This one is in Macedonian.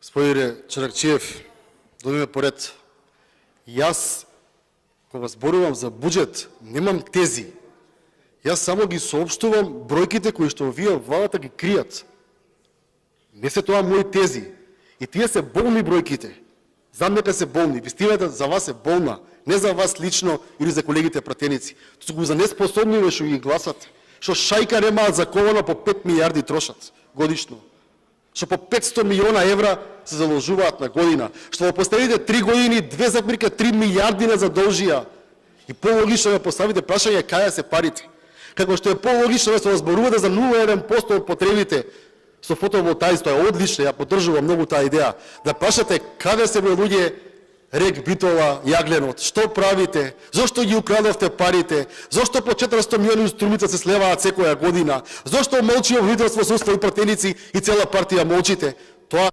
Господине Чаракчиев, дојдеме поред. Јас, кога зборувам за буџет, немам тези. Јас само ги соопштувам бројките кои што вие владата ги кријат. Не се тоа мои тези. И тие се болни бројките. Знам дека се болни. Вистината за вас е болна. Не за вас лично или за колегите пратеници. Тоа го за неспособни што ги гласат. Што шајка немаат закована по 5 милиарди трошат годишно. Што по 500 милиона евра се заложуваат на година. Што во последните 3 години 2,3 милиарди не задолжија. И пологично да поставите прашање кај се парите. Како што е пологично да се разборувате за 0,1% од потребите со фотоволтаици, е одлично, ја поддржувам многу таа идеја. Да прашате каде се луѓе Рек, Битола, Јагленот, што правите, зошто ги украдовте парите, зошто по 400 милиони струмица се слеваат секоја година, зошто молчи обвинителство, судство и пратеници и цела партија молчите. Тоа